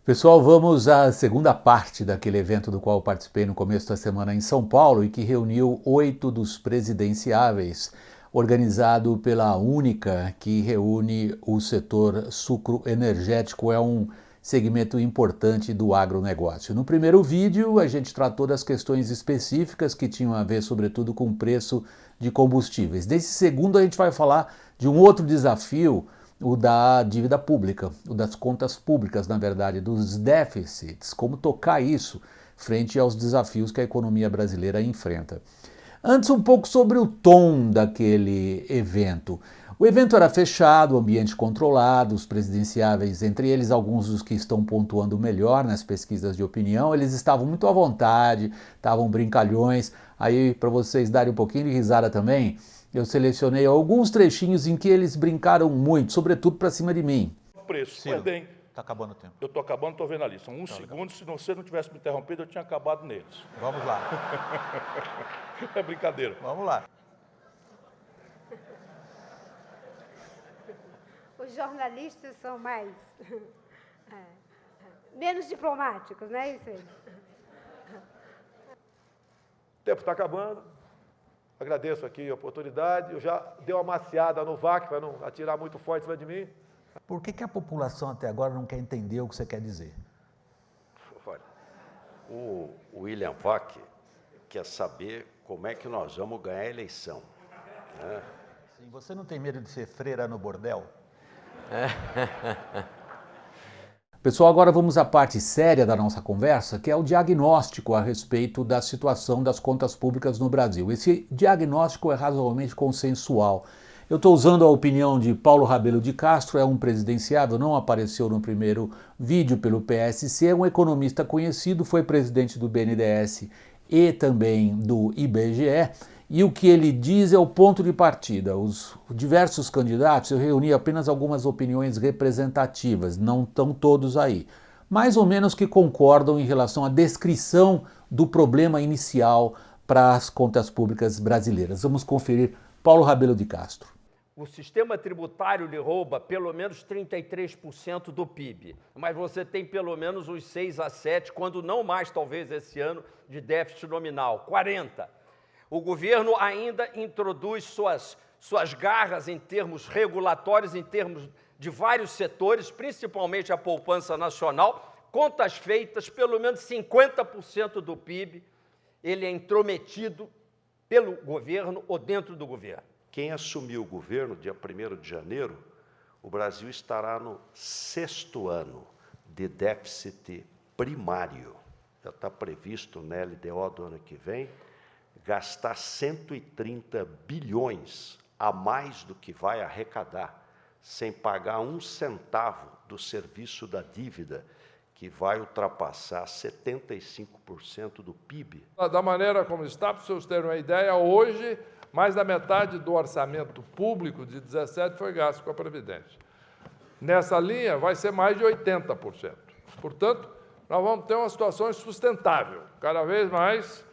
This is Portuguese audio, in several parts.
Pessoal, vamos à segunda parte daquele evento do qual eu participei no começo da semana em São Paulo e que reuniu 8 dos presidenciáveis, organizado pela Única, que reúne o setor sucroenergético, é um segmento importante do agronegócio. No primeiro vídeo, a gente tratou das questões específicas que tinham a ver, sobretudo, com o preço de combustíveis. Nesse segundo, a gente vai falar de um outro desafio, o da dívida pública, o das contas públicas, na verdade, dos déficits, como tocar isso frente aos desafios que a economia brasileira enfrenta. Antes, um pouco sobre o tom daquele evento. O evento era fechado, ambiente controlado, os presidenciáveis, entre eles alguns dos que estão pontuando melhor nas pesquisas de opinião, eles estavam muito à vontade, estavam brincalhões. Aí, para vocês darem um pouquinho de risada também, eu selecionei alguns trechinhos em que eles brincaram muito, sobretudo para cima de mim. Preço. Ciro, bem, tá acabando o tempo. eu estou acabando, estou vendo ali. São uns segundos, se você não tivesse me interrompido, eu tinha acabado neles. Vamos lá. É brincadeira. Vamos lá. Os jornalistas são mais menos diplomáticos, não é isso aí? O tempo está acabando. Agradeço aqui a oportunidade. Eu já dei uma maciada no VAC para não atirar muito forte em cima de mim. Por que a população até agora não quer entender o que você quer dizer? Olha, o William Vac quer saber como é que nós vamos ganhar a eleição. Né? Sim, você não tem medo de ser freira no bordel? Pessoal, agora vamos à parte séria da nossa conversa, que é o diagnóstico a respeito da situação das contas públicas no Brasil. Esse diagnóstico é razoavelmente consensual. Eu estou usando a opinião de Paulo Rabelo de Castro, é um presidenciável, não apareceu no primeiro vídeo pelo PSC, é um economista conhecido, foi presidente do BNDES e também do IBGE, e o que ele diz é o ponto de partida. Os diversos candidatos, eu reuni apenas algumas opiniões representativas, não estão todos aí, mais ou menos que concordam em relação à descrição do problema inicial para as contas públicas brasileiras. Vamos conferir Paulo Rabelo de Castro. O sistema tributário lhe rouba pelo menos 33% do PIB, mas você tem pelo menos uns 6 a 7, quando não mais, talvez, esse ano, de déficit nominal, 40%. O governo ainda introduz suas garras em termos regulatórios, em termos de vários setores, principalmente a poupança nacional, contas feitas, pelo menos 50% do PIB, ele é intrometido pelo governo ou dentro do governo. Quem assumiu o governo, dia 1º de janeiro, o Brasil estará no 6º ano de déficit primário. Já está previsto na LDO do ano que vem, gastar 130 bilhões a mais do que vai arrecadar, sem pagar um centavo do serviço da dívida, que vai ultrapassar 75% do PIB. Da maneira como está, para vocês terem uma ideia, hoje, mais da metade do orçamento público de 17 foi gasto com a Previdência. Nessa linha, vai ser mais de 80%. Portanto, nós vamos ter uma situação insustentável. Cada vez mais,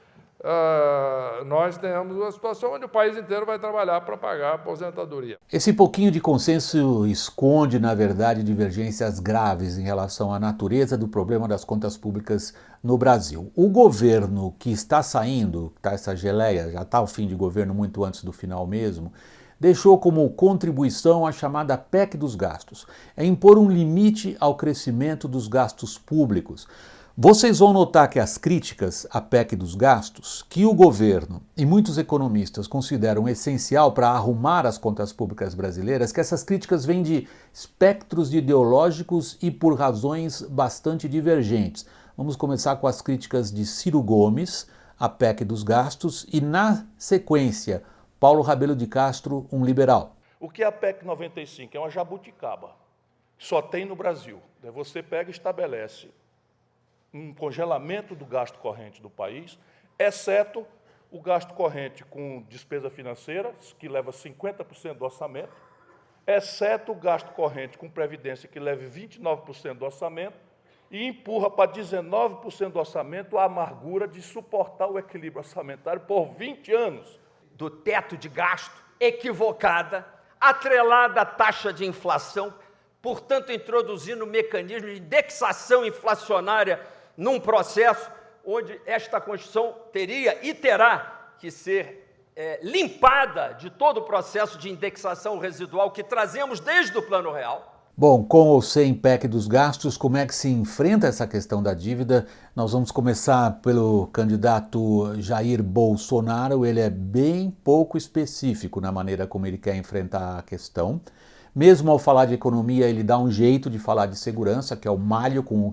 nós tenhamos uma situação onde o país inteiro vai trabalhar para pagar a aposentadoria. Esse pouquinho de consenso esconde, na verdade, divergências graves em relação à natureza do problema das contas públicas no Brasil. O governo que está saindo, tá essa geleia, já está o fim de governo muito antes do final mesmo, deixou como contribuição a chamada PEC dos gastos, é impor um limite ao crescimento dos gastos públicos. Vocês vão notar que as críticas à PEC dos gastos, que o governo e muitos economistas consideram essencial para arrumar as contas públicas brasileiras, que essas críticas vêm de espectros ideológicos e por razões bastante divergentes. Vamos começar com as críticas de Ciro Gomes, à PEC dos gastos, e na sequência, Paulo Rabelo de Castro, um liberal. O que é a PEC 95? É uma jabuticaba. Só tem no Brasil. Você pega e estabelece um congelamento do gasto corrente do país, exceto o gasto corrente com despesa financeira, que leva 50% do orçamento, exceto o gasto corrente com previdência, que leva 29% do orçamento, e empurra para 19% do orçamento a amargura de suportar o equilíbrio orçamentário por 20 anos. Do teto de gasto equivocada, atrelada à taxa de inflação, portanto, introduzindo mecanismos de indexação inflacionária num processo onde esta Constituição teria e terá que ser limpada de todo o processo de indexação residual que trazemos desde o Plano Real. Bom, com ou sem PEC dos gastos, como é que se enfrenta essa questão da dívida? Nós vamos começar pelo candidato Jair Bolsonaro. Ele é bem pouco específico na maneira como ele quer enfrentar a questão. Mesmo ao falar de economia, ele dá um jeito de falar de segurança, que é o malho com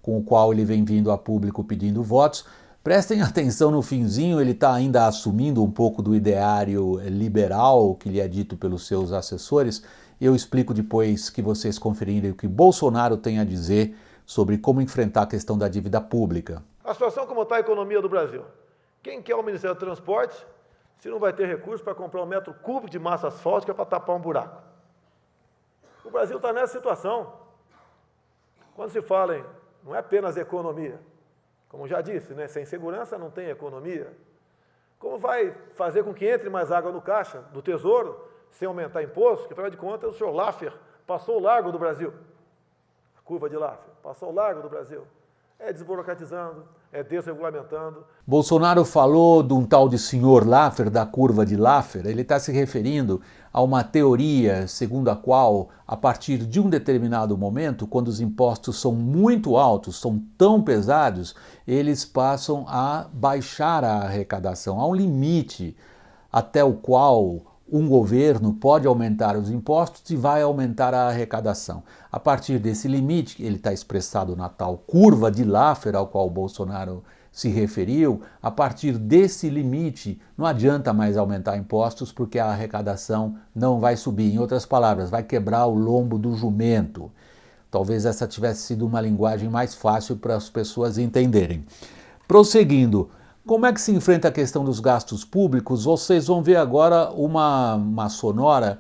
o qual ele vem vindo a público pedindo votos. Prestem atenção no finzinho, ele está ainda assumindo um pouco do ideário liberal que lhe é dito pelos seus assessores. Eu explico depois que vocês conferirem o que Bolsonaro tem a dizer sobre como enfrentar a questão da dívida pública. A situação como está a economia do Brasil. Quem quer o Ministério do Transporte se não vai ter recurso para comprar 1 metro cúbico de massa asfáltica para tapar um buraco? O Brasil está nessa situação. Quando se fala em, não é apenas economia, como já disse, né, sem segurança não tem economia. Como vai fazer com que entre mais água no caixa do Tesouro, sem aumentar imposto, que, afinal de contas, o senhor Laffer passou o largo do Brasil. A curva de Laffer passou o largo do Brasil. É desburocratizando, é desregulamentando. Bolsonaro falou de um tal de senhor Laffer, da curva de Laffer. Ele está se referindo a uma teoria segundo a qual, a partir de um determinado momento, quando os impostos são muito altos, são tão pesados, eles passam a baixar a arrecadação. Há um limite até o qual um governo pode aumentar os impostos e vai aumentar a arrecadação. A partir desse limite, ele está expressado na tal curva de Laffer, ao qual o Bolsonaro se referiu, a partir desse limite não adianta mais aumentar impostos porque a arrecadação não vai subir. Em outras palavras, vai quebrar o lombo do jumento. Talvez essa tivesse sido uma linguagem mais fácil para as pessoas entenderem. Prosseguindo, como é que se enfrenta a questão dos gastos públicos? Vocês vão ver agora uma sonora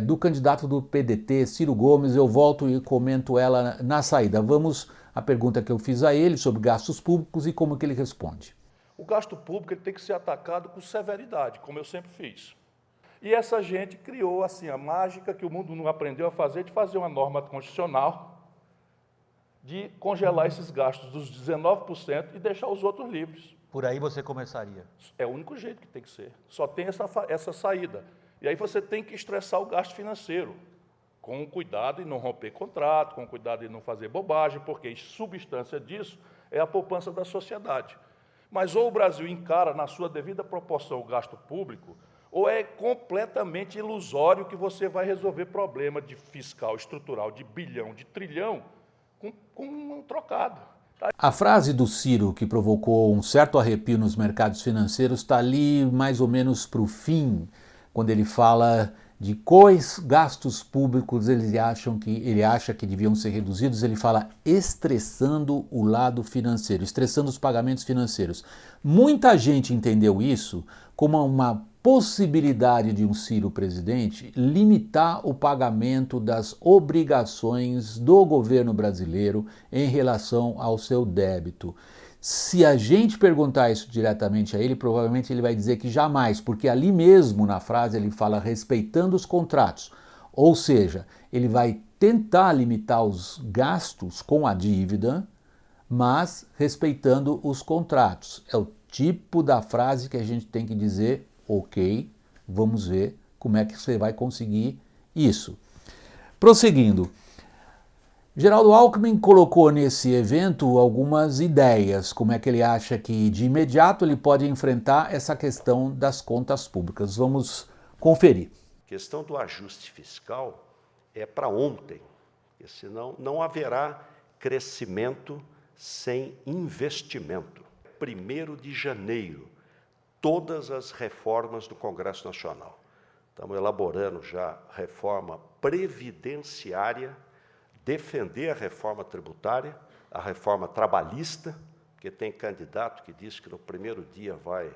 do candidato do PDT, Ciro Gomes. Eu volto e comento ela na saída. Vamos à pergunta que eu fiz a ele sobre gastos públicos e como que ele responde. O gasto público ele tem que ser atacado com severidade, como eu sempre fiz. E essa gente criou assim a mágica que o mundo não aprendeu a fazer, de fazer uma norma constitucional de congelar esses gastos dos 19% e deixar os outros livres. Por aí você começaria. É o único jeito que tem que ser. Só tem essa saída. E aí você tem que estressar o gasto financeiro, com cuidado em não romper contrato, com cuidado em não fazer bobagem, porque a substância disso é a poupança da sociedade. Mas ou o Brasil encara na sua devida proporção o gasto público, ou é completamente ilusório que você vai resolver problema de fiscal estrutural de bilhão, de trilhão, com um trocado. A frase do Ciro, que provocou um certo arrepio nos mercados financeiros, está ali mais ou menos para o fim, quando ele fala de quais gastos públicos ele acha que deviam ser reduzidos. Ele fala estressando o lado financeiro, estressando os pagamentos financeiros. Muita gente entendeu isso como uma possibilidade de um Ciro presidente limitar o pagamento das obrigações do governo brasileiro em relação ao seu débito. Se a gente perguntar isso diretamente a ele, provavelmente ele vai dizer que jamais, porque ali mesmo na frase ele fala respeitando os contratos. Ou seja, ele vai tentar limitar os gastos com a dívida, mas respeitando os contratos. É o tipo da frase que a gente tem que dizer: ok, vamos ver como é que você vai conseguir isso. Prosseguindo, Geraldo Alckmin colocou nesse evento algumas ideias, como é que ele acha que de imediato ele pode enfrentar essa questão das contas públicas. Vamos conferir. A questão do ajuste fiscal é para ontem, porque senão não haverá crescimento sem investimento. 1º de janeiro, todas as reformas do Congresso Nacional. Estamos elaborando já reforma previdenciária, defender a reforma tributária, a reforma trabalhista, porque tem candidato que diz que no primeiro dia vai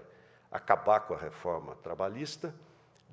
acabar com a reforma trabalhista,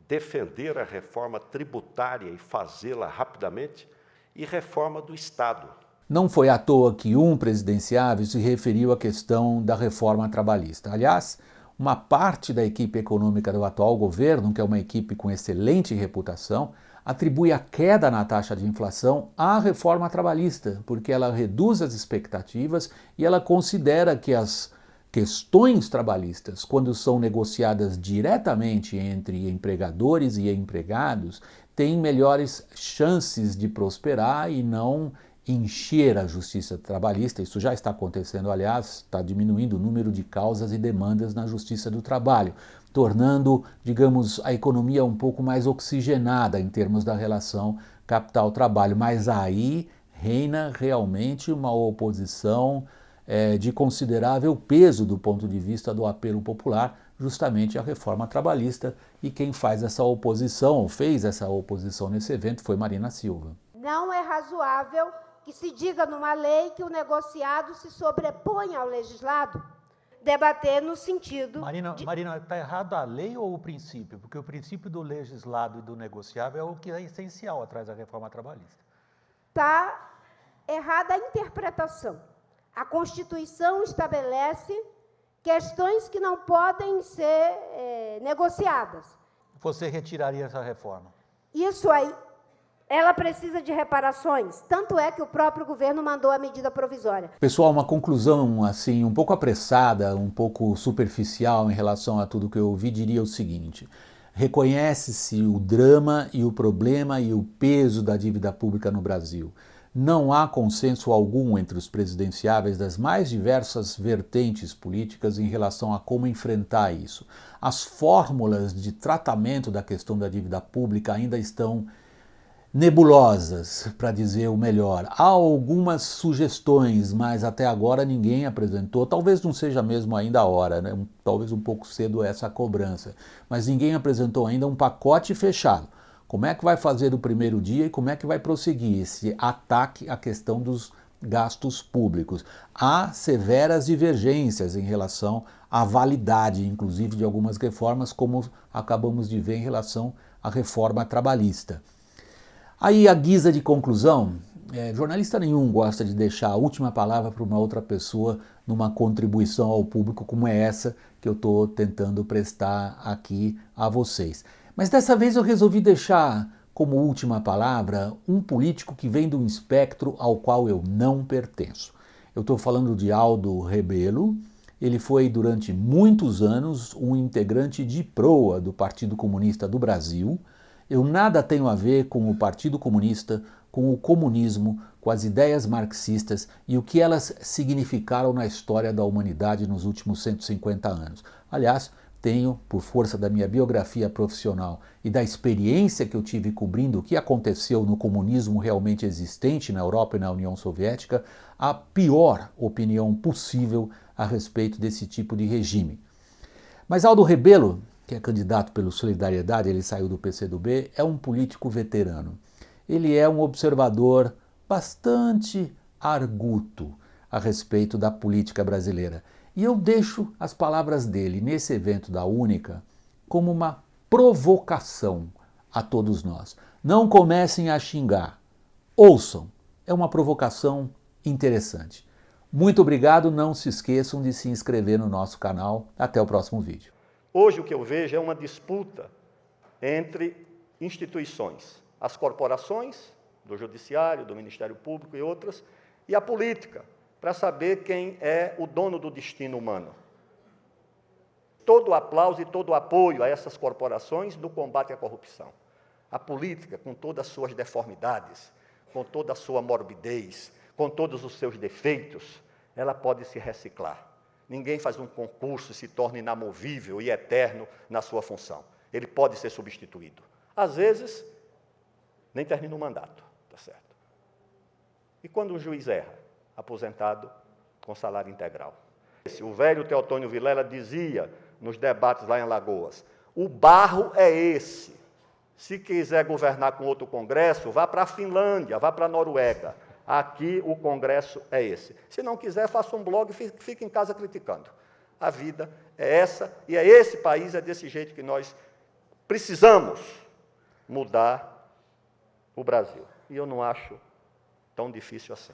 defender a reforma tributária e fazê-la rapidamente, e reforma do Estado. Não foi à toa que um presidenciável se referiu à questão da reforma trabalhista. Aliás, uma parte da equipe econômica do atual governo, que é uma equipe com excelente reputação, atribui a queda na taxa de inflação à reforma trabalhista, porque ela reduz as expectativas e ela considera que as questões trabalhistas, quando são negociadas diretamente entre empregadores e empregados, têm melhores chances de prosperar e não encher a justiça trabalhista. Isso já está acontecendo, aliás, está diminuindo o número de causas e demandas na justiça do trabalho, tornando, digamos, a economia um pouco mais oxigenada em termos da relação capital-trabalho. Mas aí reina realmente uma oposição de considerável peso do ponto de vista do apelo popular, justamente à reforma trabalhista, e quem faz essa oposição, ou fez essa oposição nesse evento, foi Marina Silva. Não é razoável que se diga numa lei que o negociado se sobrepõe ao legislado. Debater no sentido... Marina, está errado a lei ou o princípio? Porque o princípio do legislado e do negociável é o que é essencial atrás da reforma trabalhista. Está errada a interpretação. A Constituição estabelece questões que não podem ser negociadas. Você retiraria essa reforma? Isso aí, ela precisa de reparações, tanto é que o próprio governo mandou a medida provisória. Pessoal, uma conclusão assim, um pouco apressada, um pouco superficial em relação a tudo que eu ouvi, diria o seguinte: reconhece-se o drama e o problema e o peso da dívida pública no Brasil. Não há consenso algum entre os presidenciáveis das mais diversas vertentes políticas em relação a como enfrentar isso. As fórmulas de tratamento da questão da dívida pública ainda estão nebulosas, para dizer o melhor. Há algumas sugestões, mas até agora ninguém apresentou. Talvez não seja mesmo ainda a hora, né? Talvez um pouco cedo essa cobrança. Mas ninguém apresentou ainda um pacote fechado. Como é que vai fazer o primeiro dia e como é que vai prosseguir esse ataque à questão dos gastos públicos? Há severas divergências em relação à validade, inclusive, de algumas reformas, como acabamos de ver em relação à reforma trabalhista. Aí, à guisa de conclusão, jornalista nenhum gosta de deixar a última palavra para uma outra pessoa numa contribuição ao público como é essa que eu estou tentando prestar aqui a vocês. Mas dessa vez eu resolvi deixar como última palavra um político que vem de um espectro ao qual eu não pertenço. Eu estou falando de Aldo Rebelo. Ele foi durante muitos anos um integrante de proa do Partido Comunista do Brasil. Eu nada tenho a ver com o Partido Comunista, com o comunismo, com as ideias marxistas e o que elas significaram na história da humanidade nos últimos 150 anos. Aliás, tenho, por força da minha biografia profissional e da experiência que eu tive cobrindo o que aconteceu no comunismo realmente existente na Europa e na União Soviética, a pior opinião possível a respeito desse tipo de regime. Mas Aldo Rebelo, que é candidato pelo Solidariedade, ele saiu do PCdoB, é um político veterano. Ele é um observador bastante arguto a respeito da política brasileira. E eu deixo as palavras dele nesse evento da Única como uma provocação a todos nós. Não comecem a xingar, ouçam, é uma provocação interessante. Muito obrigado, não se esqueçam de se inscrever no nosso canal. Até o próximo vídeo. Hoje o que eu vejo é uma disputa entre instituições, as corporações, do Judiciário, do Ministério Público e outras, e a política, para saber quem é o dono do destino humano. Todo o aplauso e todo o apoio a essas corporações no combate à corrupção. A política, com todas as suas deformidades, com toda a sua morbidez, com todos os seus defeitos, ela pode se reciclar. Ninguém faz um concurso e se torna inamovível e eterno na sua função. Ele pode ser substituído. Às vezes, nem termina o mandato, tá certo? E quando um juiz erra? Aposentado com salário integral. O velho Teotônio Vilela dizia nos debates lá em Alagoas: o barro é esse. Se quiser governar com outro Congresso, vá para a Finlândia, vá para a Noruega. Aqui o Congresso é esse. Se não quiser, faça um blog e fique em casa criticando. A vida é essa, e é esse país, é desse jeito que nós precisamos mudar o Brasil. E eu não acho tão difícil assim.